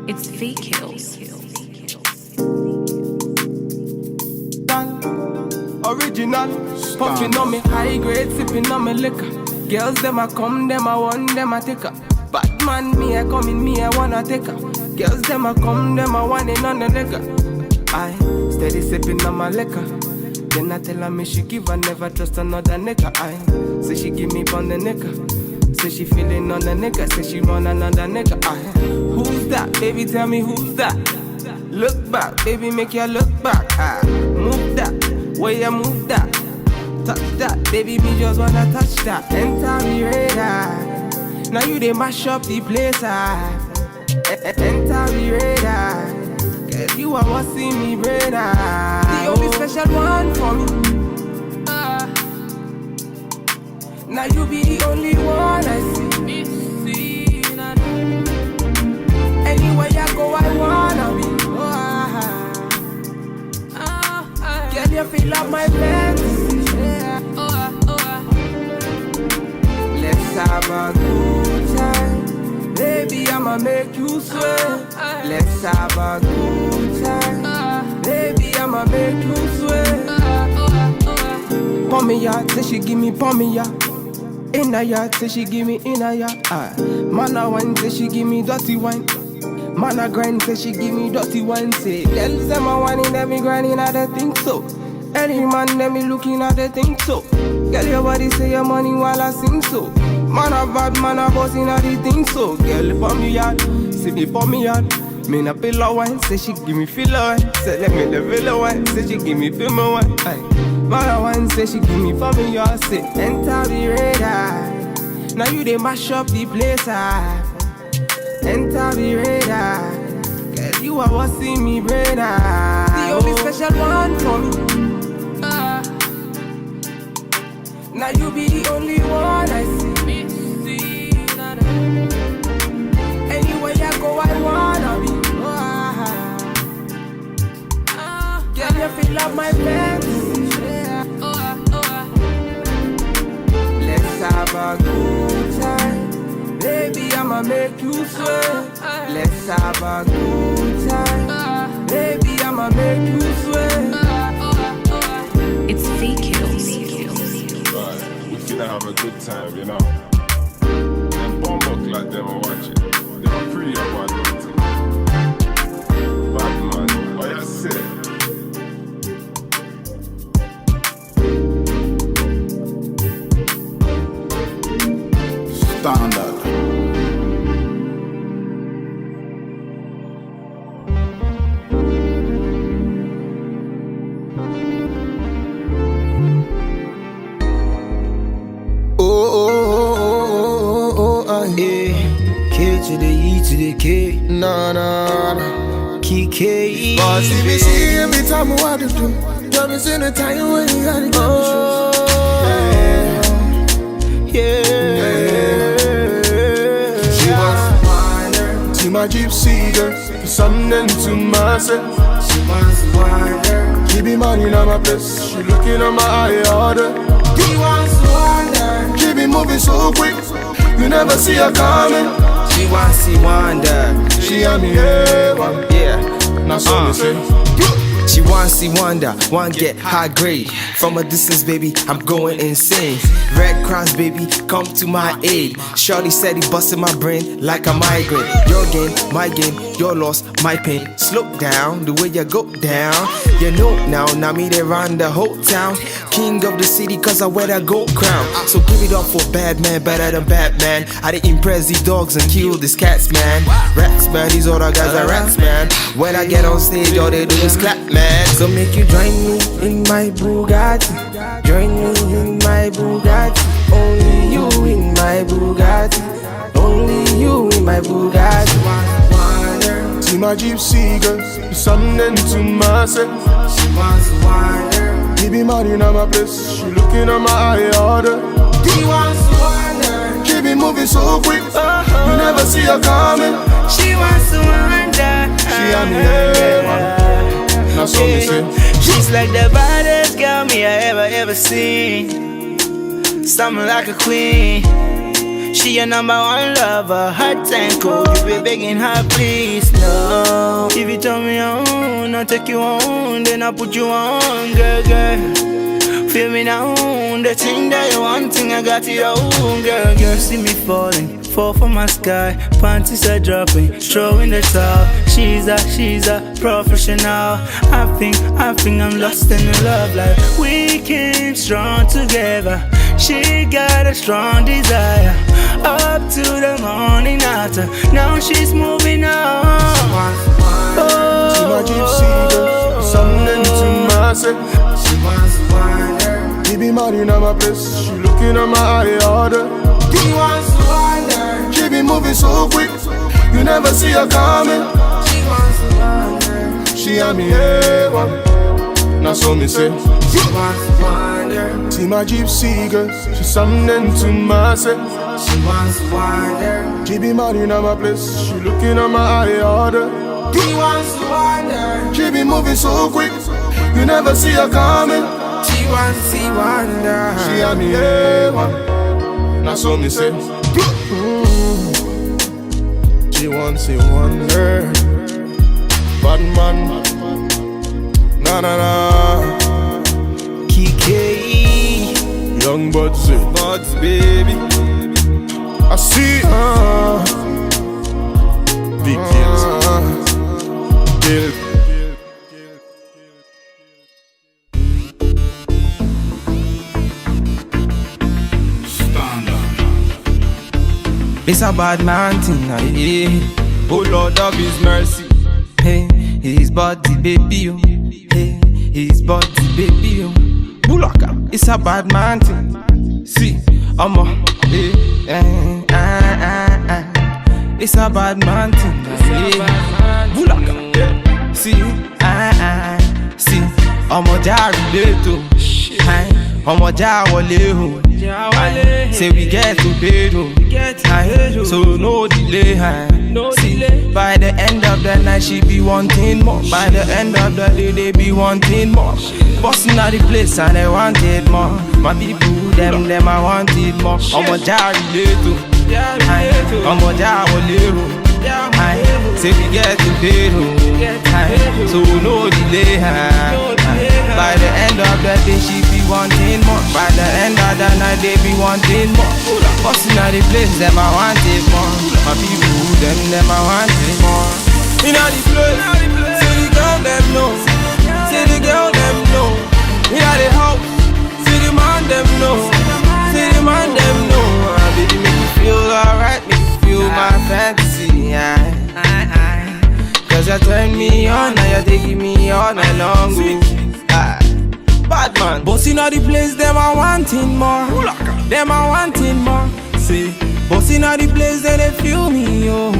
It's CVille. Original, puffing on me high grade, sipping on me liquor. Girls them a come, them a want, them a take her. Bad man, me a come in, me a wanna take her. Girls them a come, them a want it on the liquor. I steady sipping on my liquor. Then I tell her me she give her, never trust another nigga. I say she give me on the nigga. Say she feeling on the nigga. Say she want another nigga. I who's that? Baby, tell me who's that? Look back, baby, make you look back. I move that, where you move that. Touch that, baby, me just wanna touch that. Enter me radar. Now you they mash up the place. Enter me radar. Girl, you are what see me brain. The only special one for me. Now you be the only one I see. Anywhere you go, I wanna be. Girl, you feel up my fantasy. Let's have a good time. Baby, I'ma make you sweat. Let's have a good time. Baby, I'ma make you sweat. Pon me ya, say she give me pon me ya. In a yard, say she give me in a yard. Man a wine, say she give me dirty wine. Man a grind, say she give me dirty wine. Say, girls them a whining, them me grinding, I don't think so. Any man, them me looking at the thing so. Girl, your body say your money while I sing so. Man a bad, man a bossing at the thing so. Girl, pon me yard, see me pon me yard. Me na pillow wine, say she give me filler wine. Say let me the villa wine, say she give me film wine. Man a wine, say she give me for me yard. Say enter the radar. Now you they mash up the place. Enter the radar. Girl, you are what see me brain. The only special one for me. Now you be the only one I see. Anywhere you go, I wanna be. Girl, you feel up my fantasy. Let's have a good time. Baby, I'ma make you sweat. Let's have a good time. Baby, I'ma make you sweat. It's CVille. We finna have a good time, you know. Them bomb like them are watching. They are pretty about it. Bad man, what you say? Standard. To the E to the K, nah, K. Boss, if you see every time I want to do, tell me in the time when you gotta get She wants to wind her to my gypsy girl, for something to myself. She wants to wind her, keep me money on my place. She looking on my eye order. She wants to wind her, keep me moving so quick, you never see her coming. She wants to wonder. She on me one. Yeah. Now so me say. She wants to wonder, want get high grade. From a distance, baby, I'm going insane. Red Cross, baby, come to my aid. Shorty said he busted my brain like a migraine. Your gain, my gain, your loss, my pain. Slow down, the way you go down. You know now me they run the whole town. King of the city, cause I wear that gold crown. So give it up for bad man, better than Batman. I didn't impress these dogs and kill these cats, man. Rats, man, these other guys are rats, man. When I get on stage, all they do is clap, man. So make you join me in my Bugatti. Join me in my Bugatti. Only you in my Bugatti. Only you in my Bugatti. To my gypsy girl, do something to myself. She wants to wind her. Keep me money on my place. She looking on my eye order. She wants to wind her. Keep me moving so quick, you never see her coming. She wants to wind her. She on me now so me say. She's like the baddest girl me I ever seen. Something like a queen. She your number one lover, hot and cold. You be begging her, please, no. If you tell me on, I'll take you on, then I'll put you on, girl, girl. Feel me now, the thing that you want, I got it on, girl, girl. See me falling, fall from my sky, panties are dropping, throwing the towel. She's a professional. I think I'm lost in love, like we came strong together. She got a strong desire, up to the morning after. Now she's moving on. To my gypsy girl, something to myself. She wants to wander. He be mad in my place, she looking at my eye order. He wants to wander. She be moving so quick, you never see her coming. She wants to wander. She and me A1, now so me say. She wants to wander. See my gypsy girl, she something to myself. She wants to wander. She be mad in my place, she looking at my eye order. He wants to wander. She be moving so quick, you never see her coming. She wants to wander. She and me A1, now so me say. She wants to wander. Bad man, na na na. Kiki, Young buds, baby. I see her. Big deals. It's a bad man thing, yeah. Oh Lord of His mercy. Hey, His body, baby, oh. Hey, His body, baby, oh. Bulaka, it's a bad man thing. See, I'm a, it's a bad man thing, yeah. Bulaka, yeah. See, see, I'm a jari to. I'm a jawale. Say we get to pay, so no delay. See, by the end of the night she be wanting more. By the end of the day they be wanting more. Busting out the place and they wanted more. My people, them I wanted more. I'm a jari little, I'm a jawale. Say we get to pay, so no delay. By the end of the day she be wanting more. By the end of the night they be wanting more. Busting out the place, them I wanted more. My people, them I wanted more. In all the place, see the girl them know. See the girl them know. In all the house, see the man them know. See the man them know. Baby make me feel alright, make me feel my fantasy. Cause you turn me on, now you taking me all night long. Bad man, bossing all the place, them I wanting more. Them I wanting more. See, bossing all the place, then they feel me, yo.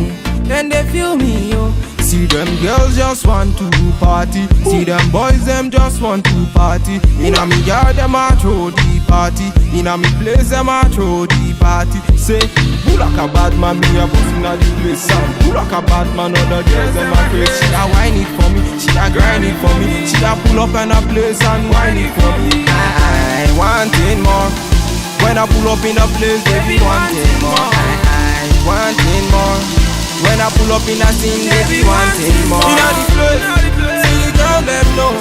Then they feel me, yo. See them girls just want to party. See them boys, them just want to party. In a me yard, them I throw the party. In a me place, them I throw the party. Say, who like a bad man, me a bossing all the place. Who like a bad man, other girls, them I crazy. She a whine it for me, she a grind it for me. She a pull up in a place and whine it for me. I wanting more. When I pull up in a place, they be wanting more. I wanting more. When I pull up in a scene, they be wanting more. In all the place, see the girl them know.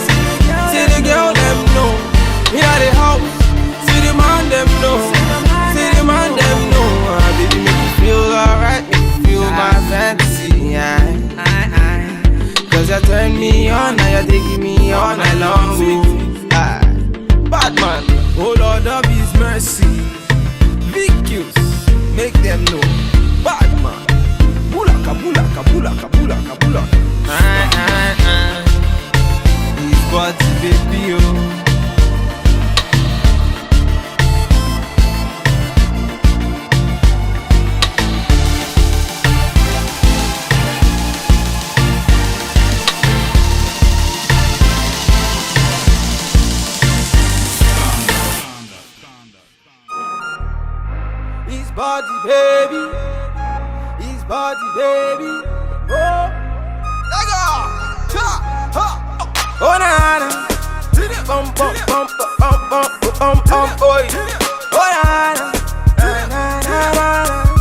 See the girl them know. In all the house, see the man them know. See the man them know. Baby make me feel alright, make me feel my fantasy. Cause you turn me on, now you taking me all night long. Bad man, oh Lord of His mercy. VQs, make them know. Bad man. Bulaka, bulaka, bulaka, bulaka, bulaka. His body, baby, oh. His body, baby. Body, baby, oh, Lego, cha, ha, oh na na, bum bum bum bum bum bum bum, boy, oh na na na na na.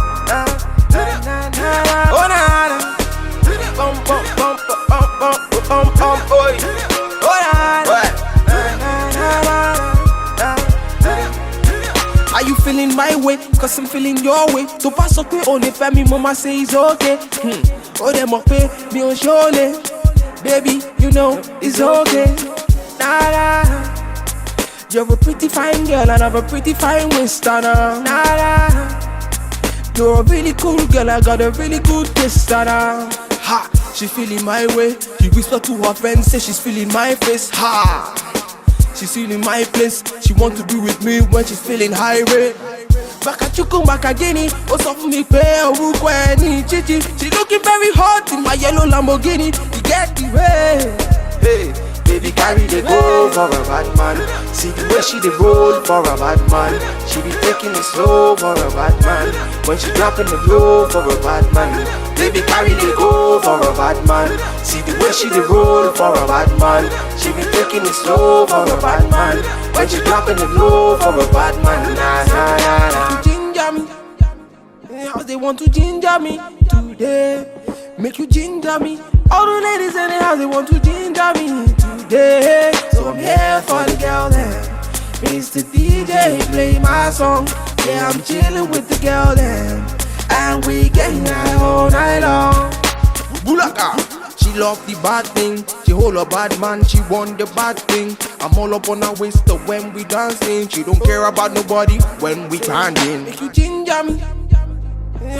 way, cause I'm feeling your way. So pass up me on the family, mama say it's okay. Oh, them up pay me on surely. Baby, you know it's okay. Nah, you're a pretty fine girl and I'm a pretty fine Westerner. Nah, you're a really cool girl, I got a really good taste. Ha, she feeling my way. She whisper to her friends, say she's feeling my face. Ha, she's feeling my place. She want to be with me when she's feeling high rate. Back at you come back again. What's up for me pay a chichi. She looking very hot in my yellow Lamborghini. You get the way. Hey, baby carry the go for a bad man. See the way she dey roll for a bad man. She be taking it slow for a bad man. When she dropping the low for a bad man. Baby carry the go for a bad man. See the way she dey roll for a bad man. She be taking it slow for a bad man. When she dropping the low for a bad man. Nah, nah, nah, nah. Ginger me, how they want to ginger me today. Make you ginger me. All the ladies in the house, they want to ginger me today. So I'm here for the girl then. Mr. DJ, play my song. Yeah, I'm chilling with the girl then. And we getting high all night long. Bulaka. She love the bad thing. She hold a bad man, she want the bad thing. I'm all up on her waist when we dancing. She don't care about nobody when we standing. Make you ginger me.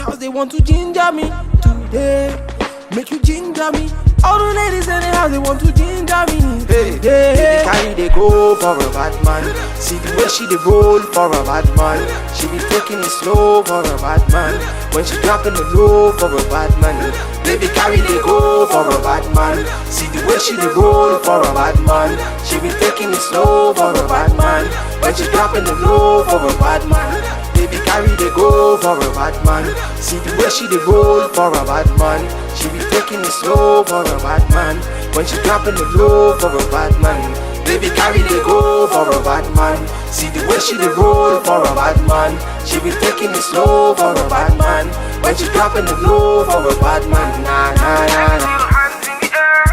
How they want to ginger me today. Make you ginger me. All the ladies in the house, they want to ginger me. Hey, baby carry they go for a bad man. See the way she dey roll for a bad man. She be taking it slow for a bad man. When she dropping the low for a bad man. Baby carry they go for a bad man. See the way she dey roll for a bad man. She be taking it slow for a bad man. When she dropping the low for a bad man. Baby carry they go for a bad man. See the way she dey roll for a bad man. She be taking it slow for a bad man. When she dropping the low for a bad man. Baby carry they go for a bad man. See the way she dey roll for a bad man. She be taking it slow for a bad man. When she dropping the low for a bad man. Nah, nah, nah, nah. Hands in the air.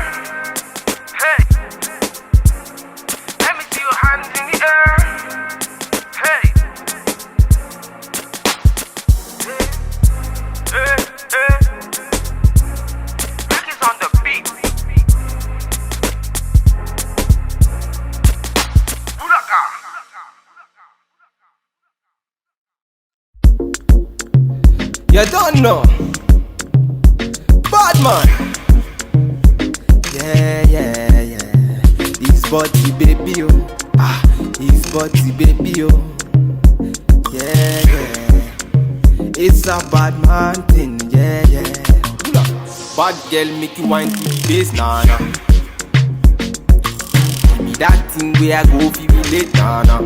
Hey. Let me see your hands in the air. Hey. Hey, hey. Rick is on the beat. Bulaka. You don't know. Bad man. Yeah, yeah, yeah. His body baby oh. Ah, his body baby oh. Yeah, yeah. It's a bad man thing, yeah, yeah. Bad girl make you wine to the bass, nah, nah. Give me that thing where I go feel late, nah, nah.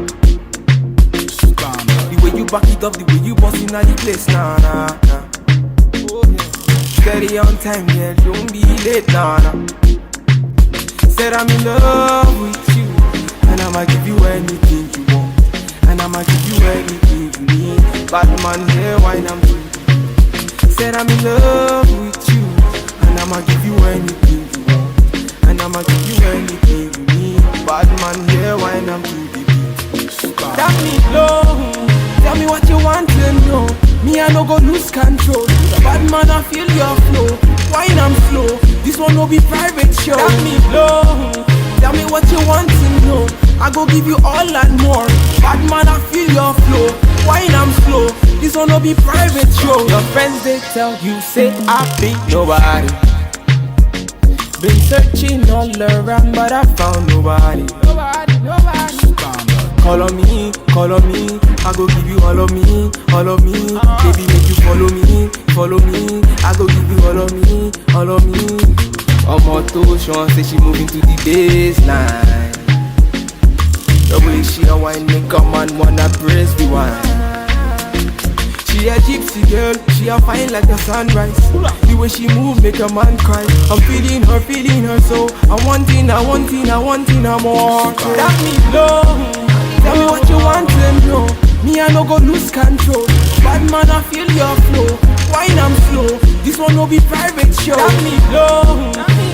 The way you back it up, the way you bust in the place, nah, nah, nah. Steady on time, girl, don't be late, nah, nah. Said I'm in love with you, and I'ma give you anything you want, and I'ma give you anything you need. Bad man here, wine I'm doing. Said I'm in love with you, and I'ma give you anything you want, and I'ma give you anything you need. Bad man here, wine I'm doing. That me low. Tell me what you want to know. Me I no go lose control. Bad man I feel your flow. Wine I'm slow. This one no be private show. That me low. Tell me what you want to know. I go give you all and more. Bad man I feel your flow. Wine I'm slow. This one no be private show. Your friends they tell you say I be nobody. Been searching all around but I found nobody. Nobody. Call on me, I go give you all of me, all of me. Baby, make you follow me, follow me. I go give you all of me, all of me. Omo Sean say she moving to the baseline. The way she a wine make a man wanna press the wine. She a gypsy girl, she a fine like the sunrise. The way she move make a man cry. I'm feeling her so I want her more. That me low. Tell me what you want to know. Me I no go lose control. Bad man I feel your flow. Wine I'm slow. This one no be private show. Tell me low.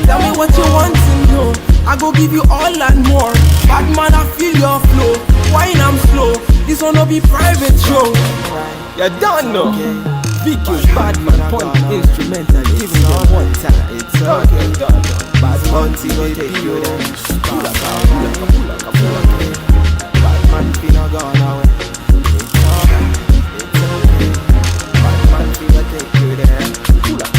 Tell me what you want to know. I go give you all and more. Bad man I feel your flow. Wine I'm slow. This one no be private show. You don't know. VQ Badman point instrumental. Give me them one time. It's okay. Bad Monty go take you there. Pull up. Badman finna gone away. It's okay. Badman finna take you there. Pull up.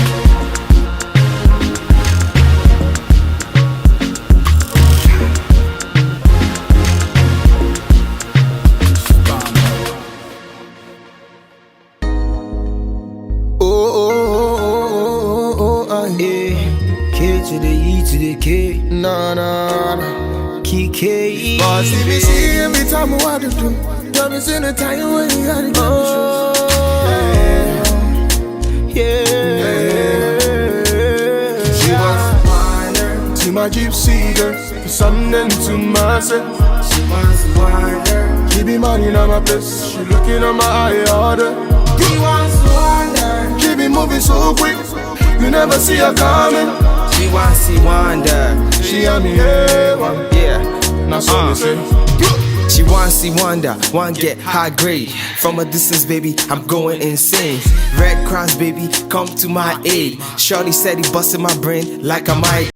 K to the E to the K. Nah. K. Boss, if you see every time what to do, don't miss any time when you gotta get She wants to wander to my gypsy girl, for something to myself. She wants to wander. Keep me money on my place. She looking on my eye order. She wants to wander. Keep me moving so quick. You never see her coming. She wants to wander. She and me, yeah. That's what we say. She wants to wonder, want get high grade. From a distance, baby, I'm going insane. Red Cross, baby, come to my aid. Shorty said he busted my brain like a mic.